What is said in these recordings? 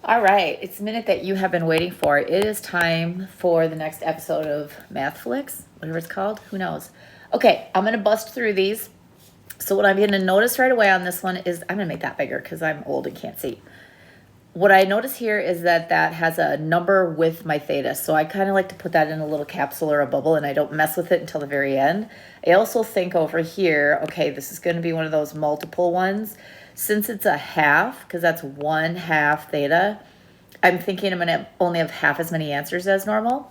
All right, it's the minute that you have been waiting for. It is time for the next episode of Mathflix, whatever it's called. Who knows? Okay, I'm going to bust through these. So what I'm going to notice right away on this one is, I'm going to make that bigger because I'm old and can't see. What I notice here is that that has a number with my theta. So I kind of like to put that in a little capsule or a bubble, and I don't mess with it until the very end. I also think over here, okay, this is going to be one of those multiple ones. Since it's a half, because that's 1/2 theta, I'm thinking I'm going to only have half as many answers as normal.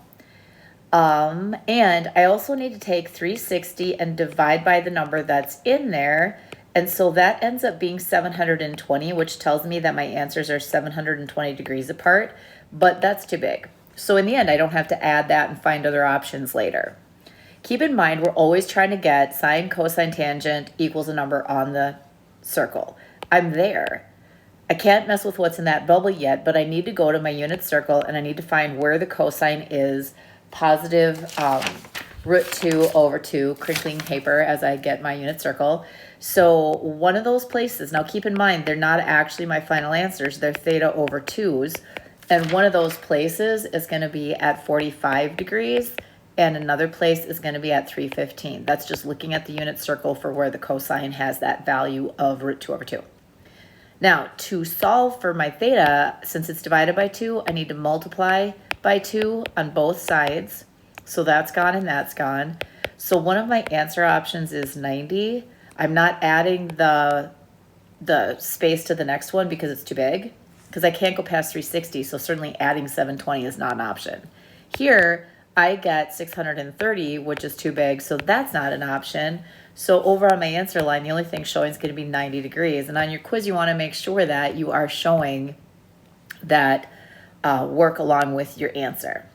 And I also need to take 360 and divide by the number that's in there. And so that ends up being 720, which tells me that my answers are 720 degrees apart, but that's too big. So in the end, I don't have to add that and find other options later. Keep in mind, we're always trying to get sine, cosine, tangent equals a number on the circle. I'm there. I can't mess with what's in that bubble yet, but I need to go to my unit circle and I need to find where the cosine is positive root 2 over 2, crinkling paper as I get my unit circle. So one of those places, now keep in mind, they're not actually my final answers, they're theta over 2's. And one of those places is going to be at 45 degrees and another place is going to be at 315. That's just looking at the unit circle for where the cosine has that value of root 2 over 2. Now, to solve for my theta, since it's divided by 2, I need to multiply by 2 on both sides. So that's gone and that's gone. So one of my answer options is 90. I'm not adding the space to the next one because it's too big, because I can't go past 360, so certainly adding 720 is not an option. Here, I get 630, which is too big, so that's not an option. So over on my answer line, the only thing showing is going to be 90 degrees. And on your quiz, you want to make sure that you are showing that work along with your answer.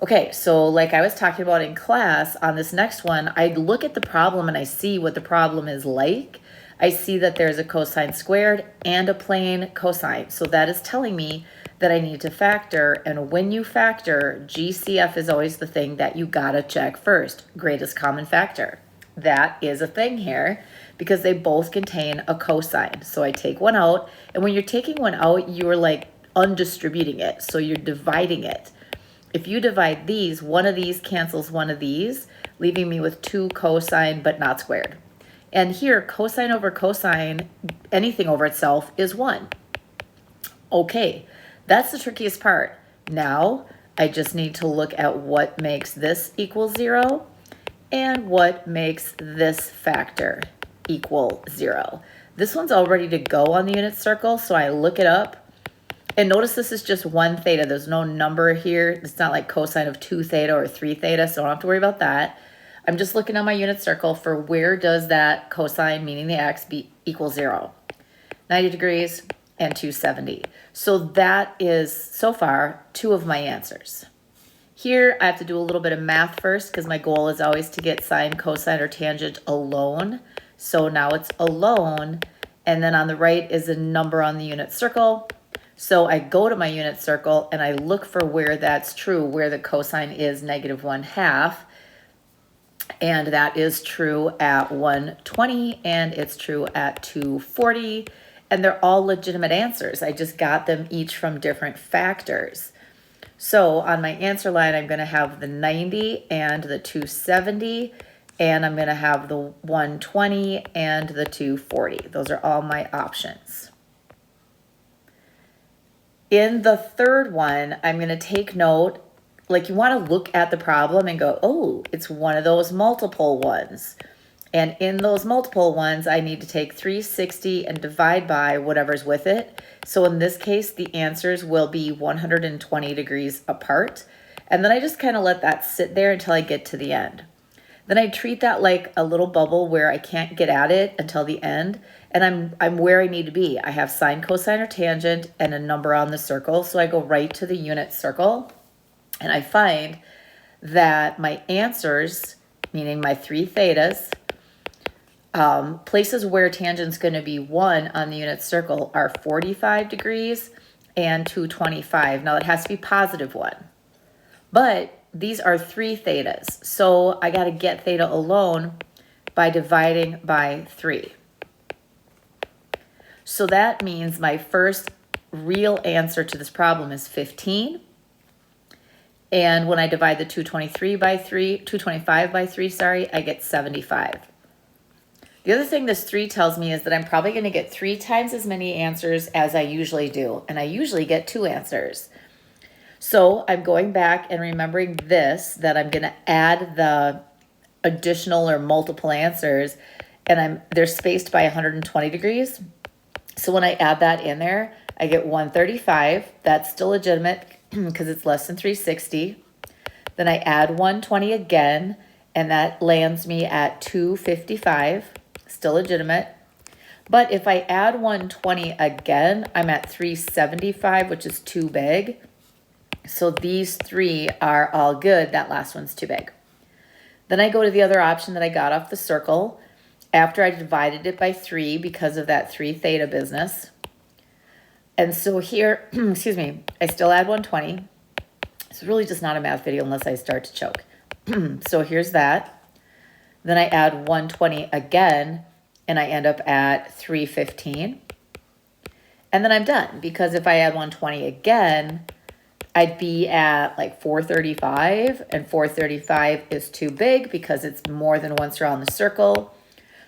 Okay, so like I was talking about in class, on this next one, I look at the problem and I see what the problem is like. I see that there's a cosine squared and a plane cosine. So that is telling me that I need to factor. And when you factor, GCF is always the thing that you gotta check first, greatest common factor. That is a thing here because they both contain a cosine. So I take one out, and when you're taking one out, you're like undistributing it. So you're dividing it. If you divide these, one of these cancels one of these, leaving me with 2 cosine but not squared. And here, cosine over cosine, anything over itself, is 1. Okay, that's the trickiest part. Now, I just need to look at what makes this equal 0 and what makes this factor equal 0. This one's all ready to go on the unit circle, so I look it up. And notice this is just 1 theta. There's no number here. It's not like cosine of 2 theta or 3 theta, so I don't have to worry about that. I'm just looking on my unit circle for where does that cosine, meaning the x, equal 0. 90 degrees and 270. So that is, so far, 2 of my answers. Here, I have to do a little bit of math first because my goal is always to get sine, cosine, or tangent alone. So now it's alone, and then on the right is a number on the unit circle. So I go to my unit circle and I look for where that's true, where the cosine is negative 1/2. And that is true at 120 and it's true at 240. And they're all legitimate answers. I just got them each from different factors. So on my answer line, I'm going to have the 90 and the 270. And I'm going to have the 120 and the 240. Those are all my options. In the third one, I'm going to take note, like you want to look at the problem and go, oh, it's one of those multiple ones. And in those multiple ones, I need to take 360 and divide by whatever's with it. So in this case, the answers will be 120 degrees apart. And then I just kind of let that sit there until I get to the end. Then I treat that like a little bubble where I can't get at it until the end. And I'm where I need to be. I have sine, cosine, or tangent and a number on the circle. So I go right to the unit circle. And I find that my answers, meaning my 3 thetas, places where tangent's going to be 1 on the unit circle are 45 degrees and 225. Now it has to be positive 1. But these are 3 thetas. So I got to get theta alone by dividing by 3. So that means my first real answer to this problem is 15. And when I divide the 225 by 3, sorry, I get 75. The other thing this 3 tells me is that I'm probably going to get 3 times as many answers as I usually do. And I usually get 2 answers. So I'm going back and remembering this, that I'm going to add the additional or multiple answers. And they're spaced by 120 degrees. So when I add that in there, I get 135. That's still legitimate because it's less than 360. Then I add 120 again, and that lands me at 255, still legitimate. But if I add 120 again, I'm at 375, which is too big. So these 3 are all good. That last one's too big. Then I go to the other option that I got off the circle after I divided it by 3 because of that 3 theta business. And so here, excuse me, I still add 120. It's really just not a math video unless I start to choke. So here's that. Then I add 120 again, and I end up at 315. And then I'm done, because if I add 120 again, I'd be at like 435, and 435 is too big because it's more than once around the circle.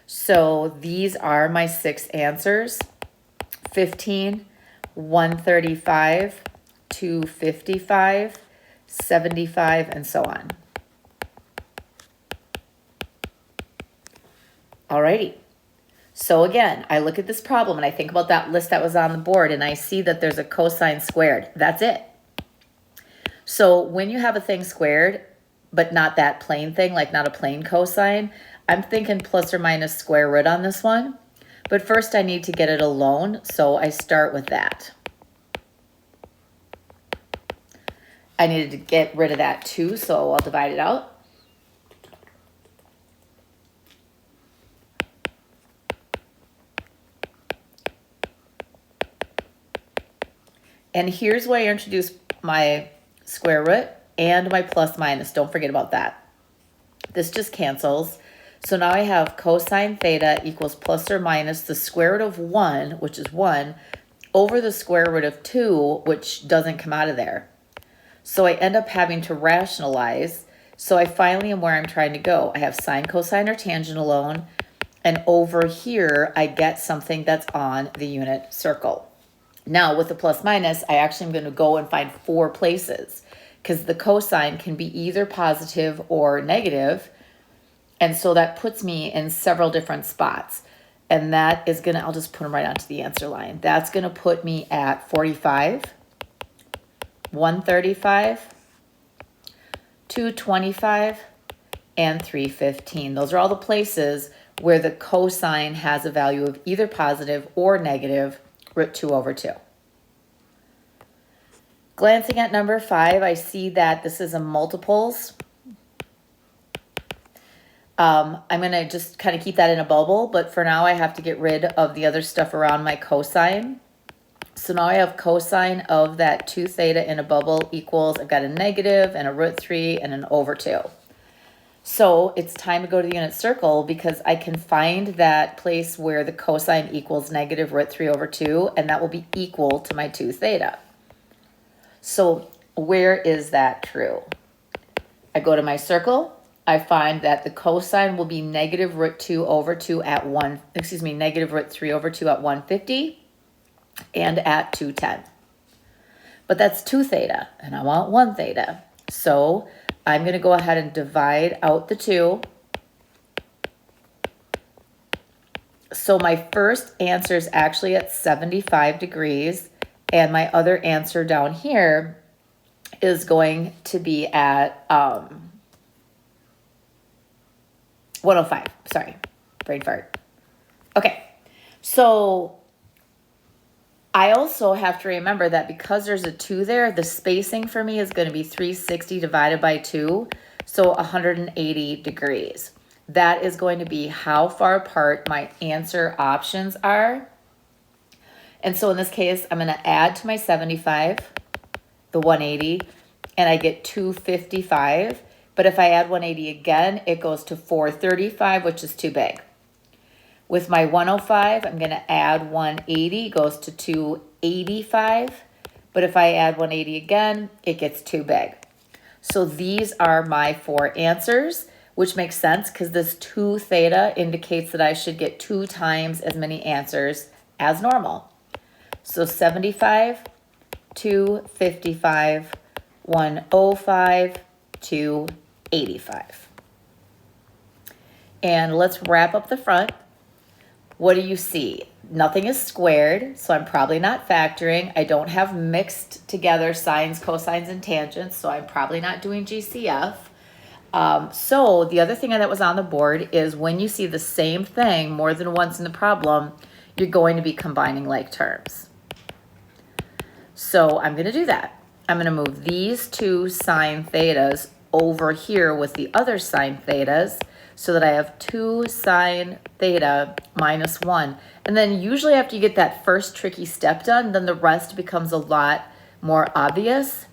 So these are my 6 answers: 15, 135, 255, 75, and so on. Alrighty. So again, I look at this problem and I think about that list that was on the board, and I see that there's a cosine squared. That's it. So when you have a thing squared, but not that plane thing, like not a plane cosine, I'm thinking plus or minus square root on this one. But first I need to get it alone, so I start with that. I needed to get rid of that 2, so I'll divide it out. And here's where I introduce my square root and my plus minus. Don't forget about that. This just cancels. So now I have cosine theta equals plus or minus the square root of 1, which is 1, over the square root of 2, which doesn't come out of there. So I end up having to rationalize. So I finally am where I'm trying to go. I have sine, cosine, or tangent alone. And over here, I get something that's on the unit circle. Now with the plus minus, I actually am going to go and find 4 places, because the cosine can be either positive or negative. And so that puts me in several different spots. And that is going to, I'll just put them right onto the answer line. That's going to put me at 45, 135, 225, and 315. Those are all the places where the cosine has a value of either positive or negative root 2 over 2. Glancing at number 5, I see that this is a multiples. I'm going to just kind of keep that in a bubble, but for now I have to get rid of the other stuff around my cosine. So now I have cosine of that 2 theta in a bubble equals, I've got a negative and a root 3 and an over 2. So it's time to go to the unit circle, because I can find that place where the cosine equals negative root 3 over 2, and that will be equal to my 2 theta. So where is that true? I go to my circle. I find that the cosine will be negative root 2 over 2 at negative root 3 over 2 at 150 and at 210. But that's 2 theta, and I want 1 theta. So I'm going to go ahead and divide out the 2. So my first answer is actually at 75 degrees, and my other answer down here is going to be at 105. Sorry, brain fart. Okay, so I also have to remember that because there's a 2 there, the spacing for me is going to be 360 divided by 2, so 180 degrees. That is going to be how far apart my answer options are. And so in this case, I'm going to add to my 75, the 180, and I get 255. But if I add 180 again, it goes to 435, which is too big. With my 105, I'm going to add 180, goes to 285. But if I add 180 again, it gets too big. So these are my 4 answers, which makes sense because this 2 theta indicates that I should get 2 times as many answers as normal. So 75, 255, 105, 285. And let's wrap up the front. What do you see? Nothing is squared, so I'm probably not factoring. I don't have mixed together sines, cosines, and tangents, so I'm probably not doing GCF. So the other thing that was on the board is when you see the same thing more than once in the problem, you're going to be combining like terms. So I'm going to do that. I'm going to move these 2 sine thetas over here with the other sine thetas so that I have 2 sine theta minus 1. And then usually after you get that first tricky step done, then the rest becomes a lot more obvious.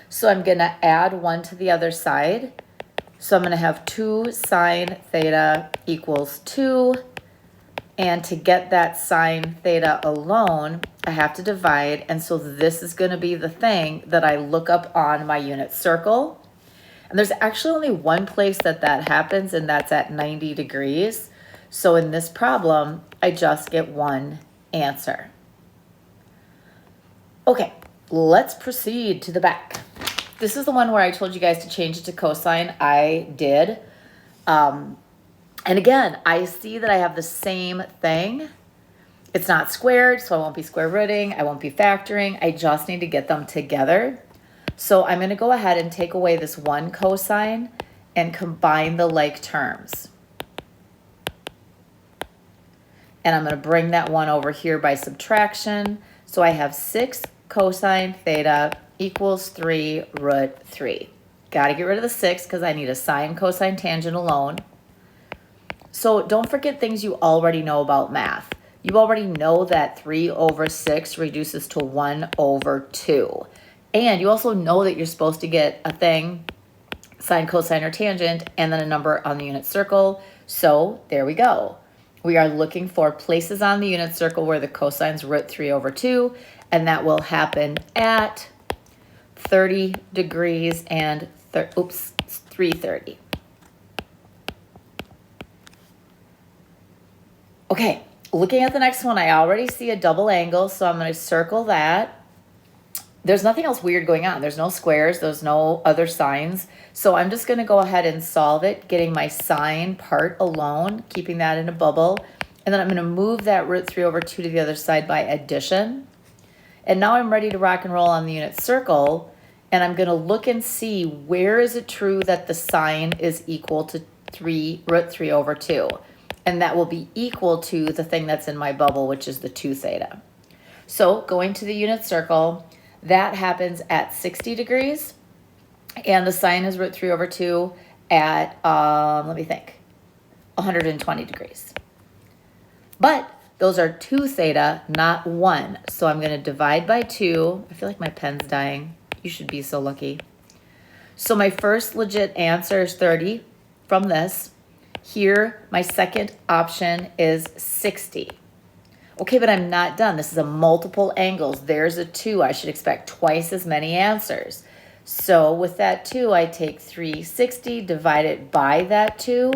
So I'm going to add 1 to the other side. So I'm going to have 2 sine theta equals 2. And to get that sine theta alone, I have to divide. And so this is going to be the thing that I look up on my unit circle. And there's actually only one place that happens, and that's at 90 degrees. So in this problem, I just get 1 answer. Okay, let's proceed to the back. This is the one where I told you guys to change it to cosine. I did. And again, I see that I have the same thing. It's not squared, so I won't be square rooting. I won't be factoring. I just need to get them together. So I'm going to go ahead and take away this 1 cosine and combine the like terms. And I'm going to bring that 1 over here by subtraction. So I have 6 cosine theta equals 3 root 3. Got to get rid of the 6 because I need a sine, cosine, tangent alone. So don't forget things you already know about math. You already know that 3 over 6 reduces to 1 over 2. And you also know that you're supposed to get a thing, sine, cosine, or tangent, and then a number on the unit circle. So there we go. We are looking for places on the unit circle where the cosine's root 3 over 2, and that will happen at 30 degrees and 330. Okay, looking at the next one, I already see a double angle, so I'm going to circle that. There's nothing else weird going on. There's no squares. There's no other signs. So I'm just going to go ahead and solve it, getting my sine part alone, keeping that in a bubble. And then I'm going to move that root 3 over 2 to the other side by addition. And now I'm ready to rock and roll on the unit circle. And I'm going to look and see where is it true that the sine is equal to root 3 over 2. And that will be equal to the thing that's in my bubble, which is the 2 theta. So going to the unit circle, that happens at 60 degrees. And the sine is root 3 over 2 at, let me think, 120 degrees. But those are 2 theta, not 1. So I'm going to divide by 2. I feel like my pen's dying. You should be so lucky. So my first legit answer is 30 from this. Here, my second option is 60. Okay, but I'm not done. This is a multiple angles. There's a 2. I should expect twice as many answers. So with that 2, I take 360, divide it by that 2,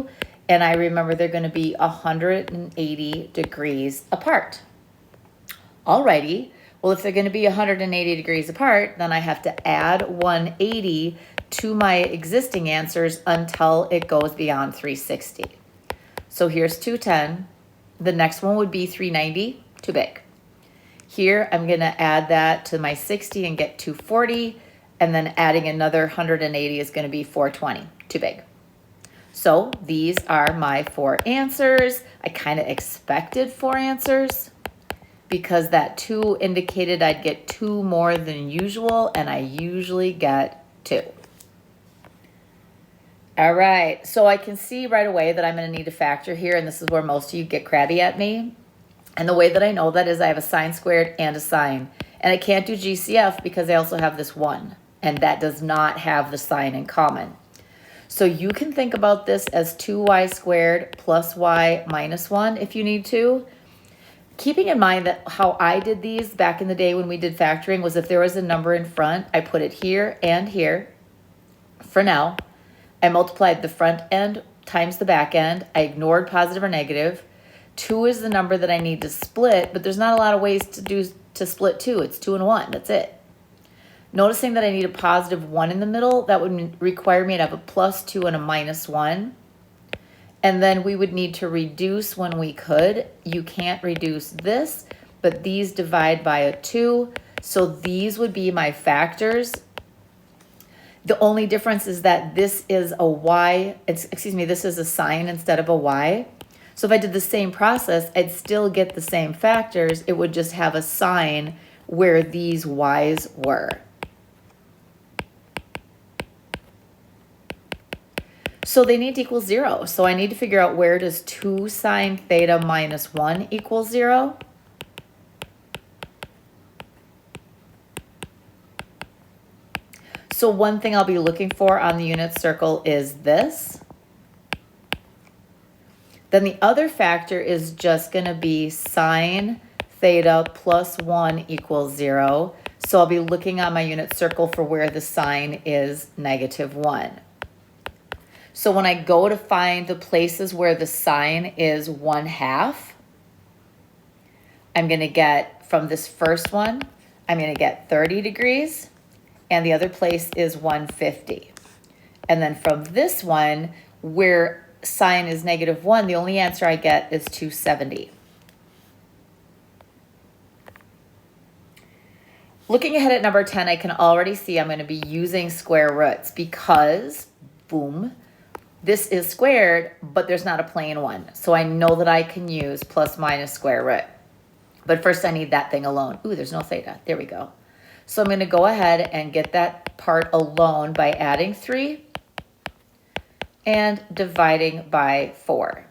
and I remember they're going to be 180 degrees apart. Alrighty. Well, if they're going to be 180 degrees apart, then I have to add 180 to my existing answers until it goes beyond 360. So here's 210. The next one would be 390, too big. Here, I'm going to add that to my 60 and get 240, and then adding another 180 is going to be 420, too big. So these are my 4 answers. I kind of expected 4 answers because that 2 indicated I'd get 2 more than usual, and I usually get 2. All right, so I can see right away that I'm going to need to factor here, and this is where most of you get crabby at me. And the way that I know that is I have a sine squared and a sine. And I can't do GCF because I also have this 1, and that does not have the sign in common. So you can think about this as 2y squared plus y minus 1 if you need to. Keeping in mind that how I did these back in the day when we did factoring was if there was a number in front, I put it here and here. For now, I multiplied the front end times the back end. I ignored positive or negative. 2 is the number that I need to split, but there's not a lot of ways to split 2. It's 2 and 1. That's it. Noticing that I need a positive 1 in the middle, that would require me to have a plus 2 and a minus 1. And then we would need to reduce when we could. You can't reduce this, but these divide by a 2. So these would be my factors. The only difference is that this is a y, this is a sign instead of a y. So if I did the same process, I'd still get the same factors. It would just have a sign where these y's were. So they need to equal 0. So I need to figure out where does 2 sine theta minus 1 equal 0. So one thing I'll be looking for on the unit circle is this. Then the other factor is just going to be sine theta plus 1 equals 0. So I'll be looking on my unit circle for where the sign is negative 1. So when I go to find the places where the sign is 1/2, I'm going to get from this first one, I'm going to get 30 degrees, and the other place is 150. And then from this one, where sign is negative 1, the only answer I get is 270. Looking ahead at number 10, I can already see I'm going to be using square roots because, boom, this is squared, but there's not a plain one. So I know that I can use plus minus square root. But first I need that thing alone. Ooh, there's no theta. There we go. So I'm going to go ahead and get that part alone by adding 3 and dividing by 4.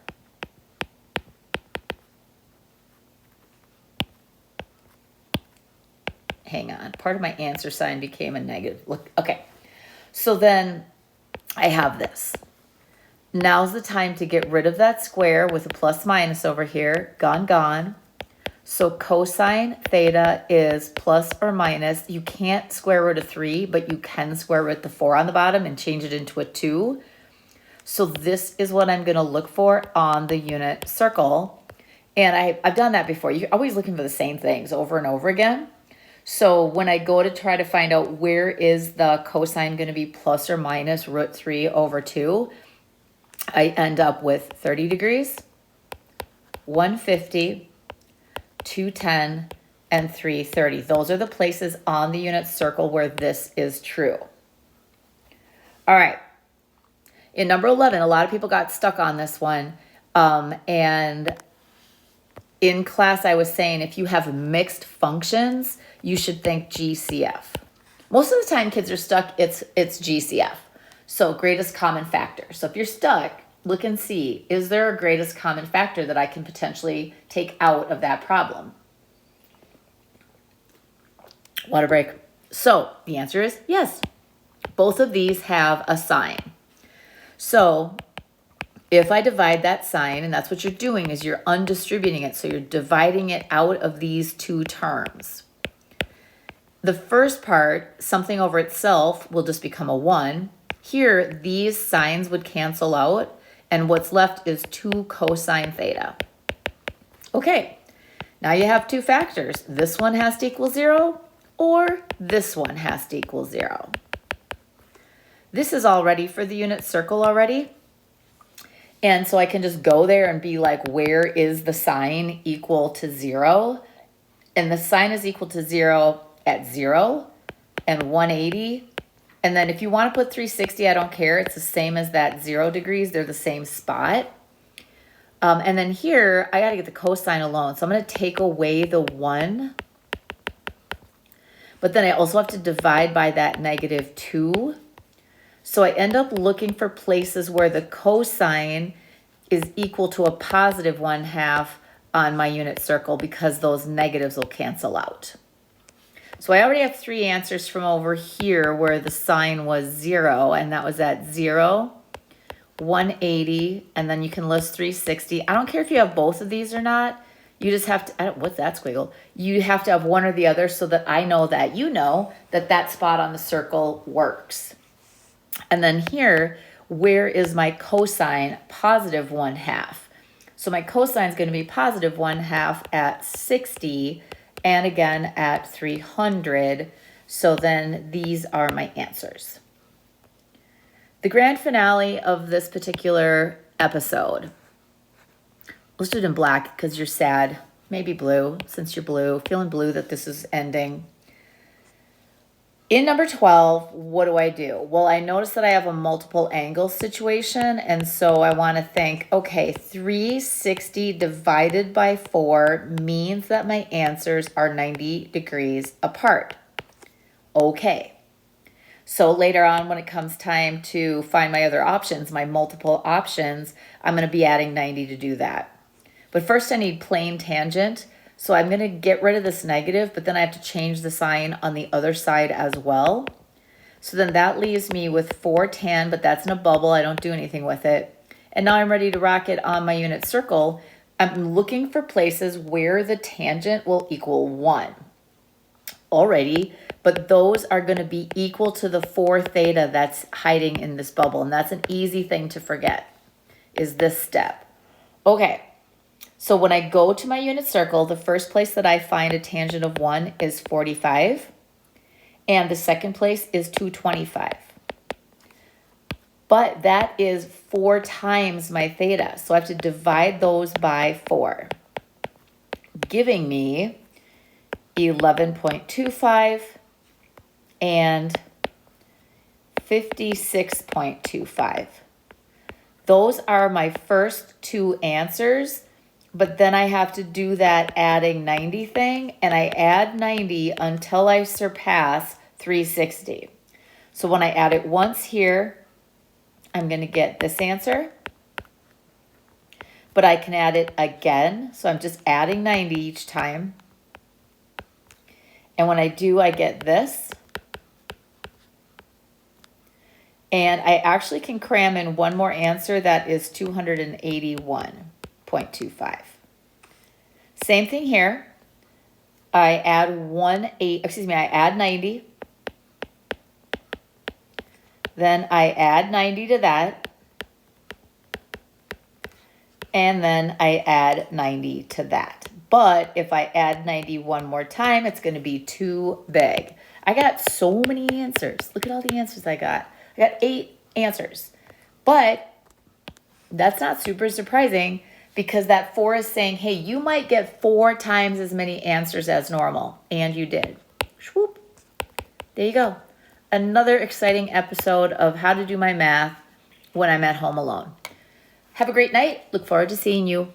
Hang on. Part of my answer sign became a negative. Look, okay. So then I have this. Now's the time to get rid of that square with a plus minus over here. Gone, gone. So cosine theta is plus or minus. You can't square root of 3, but you can square root the 4 on the bottom and change it into a 2. So this is what I'm going to look for on the unit circle. And I've done that before. You're always looking for the same things over and over again. So when I go to try to find out where is the cosine going to be plus or minus root 3 over 2, I end up with 30 degrees, 150, 210, and 330. Those are the places on the unit circle where this is true. All right. In number 11, a lot of people got stuck on this one. And in class, I was saying if you have mixed functions, you should think GCF. Most of the time, kids are stuck, it's GCF. So greatest common factor. So if you're stuck, look and see, is there a greatest common factor that I can potentially take out of that problem? Water break. So the answer is yes. Both of these have a sign. So if I divide that sign, and that's what you're doing, is you're undistributing it. So you're dividing it out of these two terms. The first part, something over itself, will just become a 1. Here, these signs would cancel out, and what's left is 2 cosine theta. Okay, now you have two factors. This one has to equal 0, or this one has to equal 0. This is all ready for the unit circle already. And so I can just go there and be like, where is the sign equal to 0? And the sign is equal to 0 at 0 and 180. And then if you want to put 360, I don't care. It's the same as that 0 degrees. They're the same spot. And then here, I got to get the cosine alone. So I'm going to take away the 1. But then I also have to divide by that negative 2. So I end up looking for places where the cosine is equal to a positive 1/2 on my unit circle because those negatives will cancel out. So I already have 3 answers from over here where the sign was 0, and that was at 0, 180, and then you can list 360. I don't care if you have both of these or not. You just have to, what's that squiggle? You have to have one or the other so that I know that you know that that spot on the circle works. And then here, where is my cosine? Positive 1/2. So my cosine is going to be positive 1/2 at 60 and again at 300. So then these are my answers. The grand finale of this particular episode. Let's do it in black because you're sad. Maybe blue, since you're blue. Feeling blue that this is ending. In number 12, what do? Well, I notice that I have a multiple angle situation, and so I want to think, okay, 360 divided by 4 means that my answers are 90 degrees apart. Okay. So later on, when it comes time to find my other options, my multiple options, I'm going to be adding 90 to do that. But first I need plane tangent. So I'm going to get rid of this negative, but then I have to change the sign on the other side as well. So then that leaves me with 4 tan, but that's in a bubble. I don't do anything with it. And now I'm ready to rock it on my unit circle. I'm looking for places where the tangent will equal 1. Alrighty, but those are going to be equal to the 4 theta that's hiding in this bubble. And that's an easy thing to forget, is this step. Okay. So when I go to my unit circle, the first place that I find a tangent of 1 is 45. And the second place is 225. But that is 4 times my theta. So I have to divide those by 4, giving me 11.25 and 56.25. Those are my first 2 answers. But then I have to do that adding 90 thing, and I add 90 until I surpass 360. So when I add it once here, I'm going to get this answer. But I can add it again, so I'm just adding 90 each time. And when I do, I get this. And I actually can cram in one more answer that is 281.25. Same thing here. I add I add 90. Then I add 90 to that. And then I add 90 to that. But if I add 90 one more time, it's going to be too big. I got so many answers. Look at all the answers I got. I got 8 answers. But that's not super surprising because that 4 is saying, hey, you might get 4 times as many answers as normal. And you did. Swoop. There you go. Another exciting episode of how to do my math when I'm at home alone. Have a great night. Look forward to seeing you.